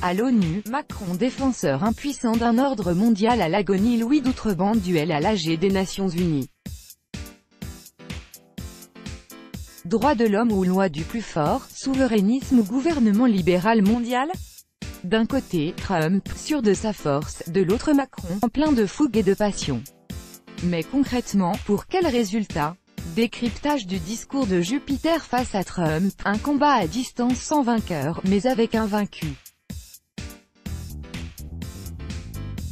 À l'ONU, Macron, défenseur impuissant d'un ordre mondial à l'agonie. Louis d'Outreban, duel à l'AG des Nations Unies. Droits de l'homme ou loi du plus fort, souverainisme ou gouvernement libéral mondial? D'un côté, Trump, sûr de sa force, de l'autre Macron, en plein de fougue et de passion. Mais concrètement, pour quel résultat? Décryptage du discours de Jupiter face à Trump, un combat à distance sans vainqueur, mais avec un vaincu.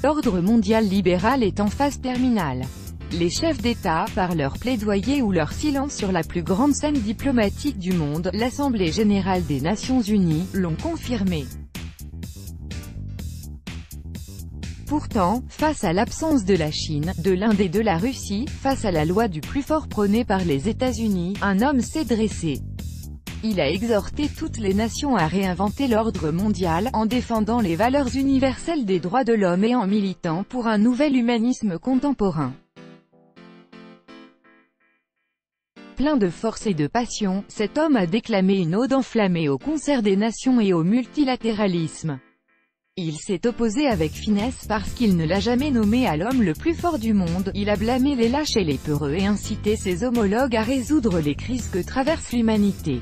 L'ordre mondial libéral est en phase terminale. Les chefs d'État, par leur plaidoyer ou leur silence sur la plus grande scène diplomatique du monde, l'Assemblée générale des Nations Unies, l'ont confirmé. Pourtant, face à l'absence de la Chine, de l'Inde et de la Russie, face à la loi du plus fort prônée par les États-Unis, un homme s'est dressé. Il a exhorté toutes les nations à réinventer l'ordre mondial, en défendant les valeurs universelles des droits de l'homme et en militant pour un nouvel humanisme contemporain. Plein de force et de passion, cet homme a déclamé une ode enflammée au concert des nations et au multilatéralisme. Il s'est opposé avec finesse parce qu'il ne l'a jamais nommé à l'homme le plus fort du monde, il a blâmé les lâches et les peureux et incité ses homologues à résoudre les crises que traverse l'humanité.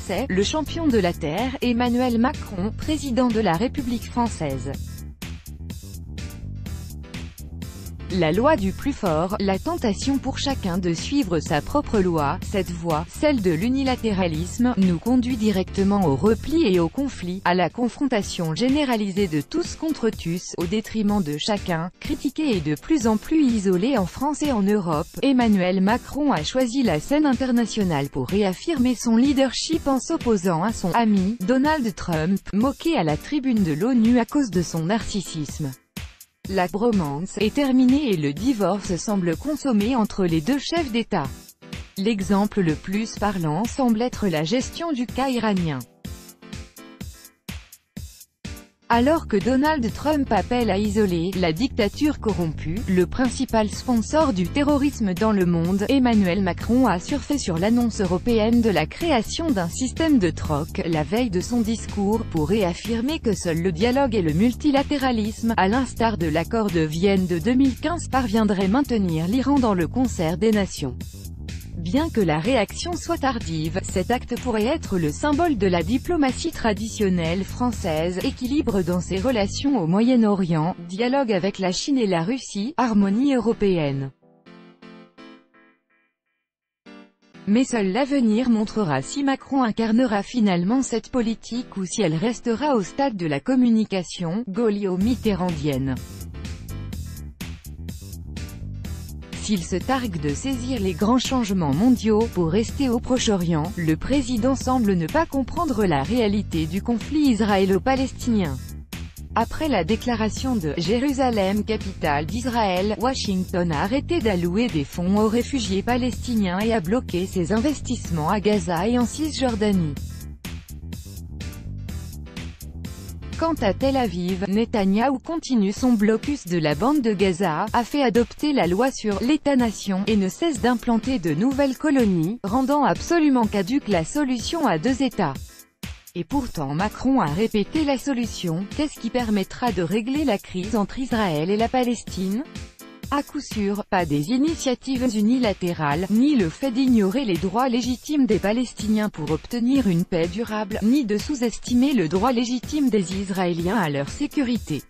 C'est le champion de la Terre, Emmanuel Macron, président de la République française. La loi du plus fort, la tentation pour chacun de suivre sa propre loi, cette voie, celle de l'unilatéralisme, nous conduit directement au repli et au conflit, à la confrontation généralisée de tous contre tous, au détriment de chacun. Critiqué et de plus en plus isolé en France et en Europe, Emmanuel Macron a choisi la scène internationale pour réaffirmer son leadership en s'opposant à son ami, Donald Trump, moqué à la tribune de l'ONU à cause de son narcissisme. La bromance est terminée et le divorce semble consommé entre les deux chefs d'État. L'exemple le plus parlant semble être la gestion du cas iranien. Alors que Donald Trump appelle à isoler la dictature corrompue, le principal sponsor du terrorisme dans le monde, Emmanuel Macron a surfé sur l'annonce européenne de la création d'un système de troc, la veille de son discours, pour réaffirmer que seul le dialogue et le multilatéralisme, à l'instar de l'accord de Vienne de 2015, parviendraient maintenir l'Iran dans le concert des nations. Bien que la réaction soit tardive, cet acte pourrait être le symbole de la diplomatie traditionnelle française, équilibre dans ses relations au Moyen-Orient, dialogue avec la Chine et la Russie, harmonie européenne. Mais seul l'avenir montrera si Macron incarnera finalement cette politique ou si elle restera au stade de la communication gaullio-mitterrandienne. S'il se targue de saisir les grands changements mondiaux pour rester au Proche-Orient, le président semble ne pas comprendre la réalité du conflit israélo-palestinien. Après la déclaration de « Jérusalem, capitale d'Israël », Washington a arrêté d'allouer des fonds aux réfugiés palestiniens et a bloqué ses investissements à Gaza et en Cisjordanie. Quant à Tel Aviv, Netanyahou continue son blocus de la bande de Gaza, a fait adopter la loi sur l'État-nation, et ne cesse d'implanter de nouvelles colonies, rendant absolument caduque la solution à deux États. Et pourtant Macron a répété la solution, qu'est-ce qui permettra de régler la crise entre Israël et la Palestine? À coup sûr, pas des initiatives unilatérales, ni le fait d'ignorer les droits légitimes des Palestiniens pour obtenir une paix durable, ni de sous-estimer le droit légitime des Israéliens à leur sécurité.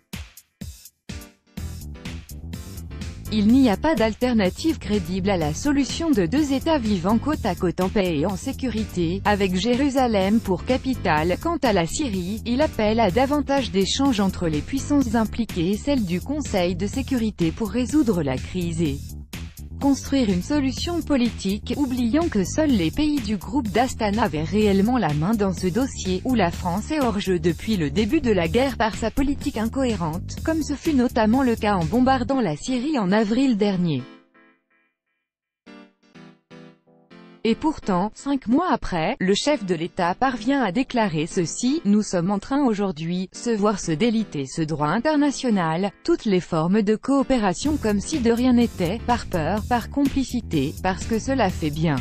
Il n'y a pas d'alternative crédible à la solution de deux États vivant côte à côte en paix et en sécurité, avec Jérusalem pour capitale. Quant à la Syrie, il appelle à davantage d'échanges entre les puissances impliquées et celles du Conseil de sécurité pour résoudre la crise et construire une solution politique, oubliant que seuls les pays du groupe d'Astana avaient réellement la main dans ce dossier, où la France est hors jeu depuis le début de la guerre par sa politique incohérente, comme ce fut notamment le cas en bombardant la Syrie en avril dernier. Et pourtant, 5 mois après, le chef de l'État parvient à déclarer ceci: « Nous sommes en train aujourd'hui, se voir se déliter ce droit international, toutes les formes de coopération comme si de rien n'était, par peur, par complicité, parce que cela fait bien.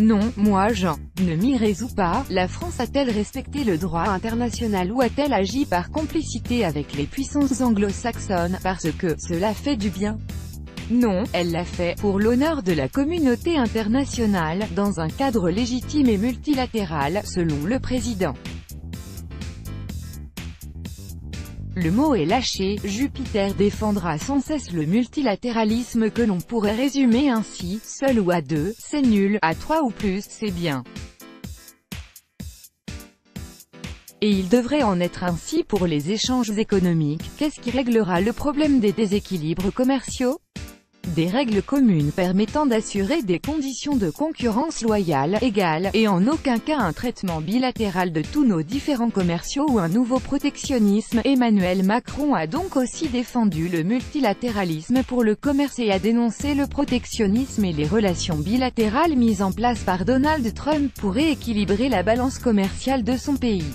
Non, moi j'en ne m'y résous pas. La France a-t-elle respecté le droit international ou a-t-elle agi par complicité avec les puissances anglo-saxonnes, parce que cela fait du bien? Non, elle l'a fait, pour l'honneur de la communauté internationale, dans un cadre légitime et multilatéral, selon le président. Le mot est lâché, Jupiter défendra sans cesse le multilatéralisme que l'on pourrait résumer ainsi, seul ou à deux, c'est nul, à trois ou plus, c'est bien. Et il devrait en être ainsi pour les échanges économiques. Qu'est-ce qui réglera le problème des déséquilibres commerciaux? Des règles communes permettant d'assurer des conditions de concurrence loyales, égales, et en aucun cas un traitement bilatéral de tous nos différends commerciaux ou un nouveau protectionnisme. Emmanuel Macron a donc aussi défendu le multilatéralisme pour le commerce et a dénoncé le protectionnisme et les relations bilatérales mises en place par Donald Trump pour rééquilibrer la balance commerciale de son pays.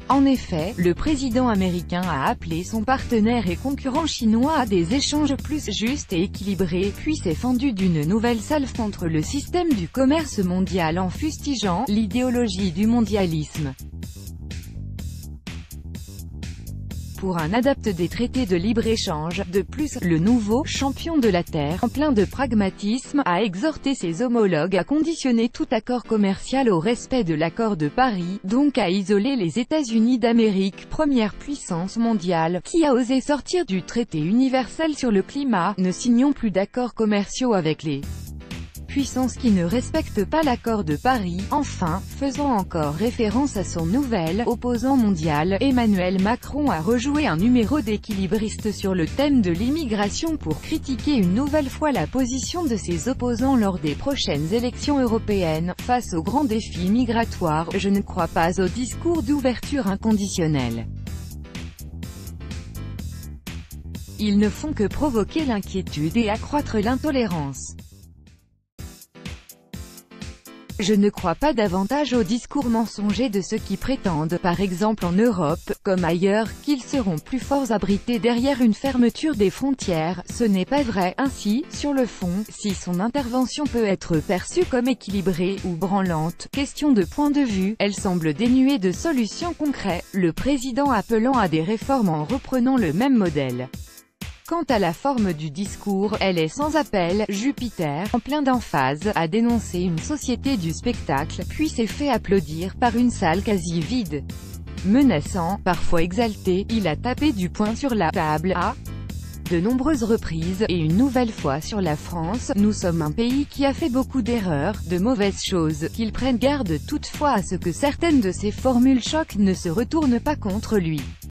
En effet, le président américain a appelé son partenaire et concurrent chinois à des échanges plus justes et équilibrés, puis s'est fendu d'une nouvelle salve contre le système du commerce mondial en fustigeant l'idéologie du mondialisme. Pour un adepte des traités de libre-échange. De plus, le nouveau « champion de la Terre », en plein de pragmatisme, a exhorté ses homologues à conditionner tout accord commercial au respect de l'accord de Paris, donc à isoler les États-Unis d'Amérique, première puissance mondiale, qui a osé sortir du traité universel sur le climat. Ne signons plus d'accords commerciaux avec les puissances qui ne respectent pas l'accord de Paris. Enfin, faisant encore référence à son nouvel opposant mondial, Emmanuel Macron a rejoué un numéro d'équilibriste sur le thème de l'immigration pour critiquer une nouvelle fois la position de ses opposants lors des prochaines élections européennes. Face aux grands défis migratoires, je ne crois pas au discours d'ouverture inconditionnelle. Ils ne font que provoquer l'inquiétude et accroître l'intolérance. Je ne crois pas davantage au discours mensonger de ceux qui prétendent, par exemple en Europe, comme ailleurs, qu'ils seront plus forts abrités derrière une fermeture des frontières. Ce n'est pas vrai. Ainsi, sur le fond, si son intervention peut être perçue comme équilibrée ou branlante, question de point de vue, elle semble dénuée de solutions concrètes, le président appelant à des réformes en reprenant le même modèle. Quant à la forme du discours, elle est sans appel. Jupiter, en plein d'emphase, a dénoncé une société du spectacle, puis s'est fait applaudir par une salle quasi vide. Menaçant, parfois exalté, il a tapé du poing sur la table à de nombreuses reprises, et une nouvelle fois sur la France. Nous sommes un pays qui a fait beaucoup d'erreurs, de mauvaises choses, qu'il prenne garde toutefois à ce que certaines de ces formules chocs ne se retournent pas contre lui.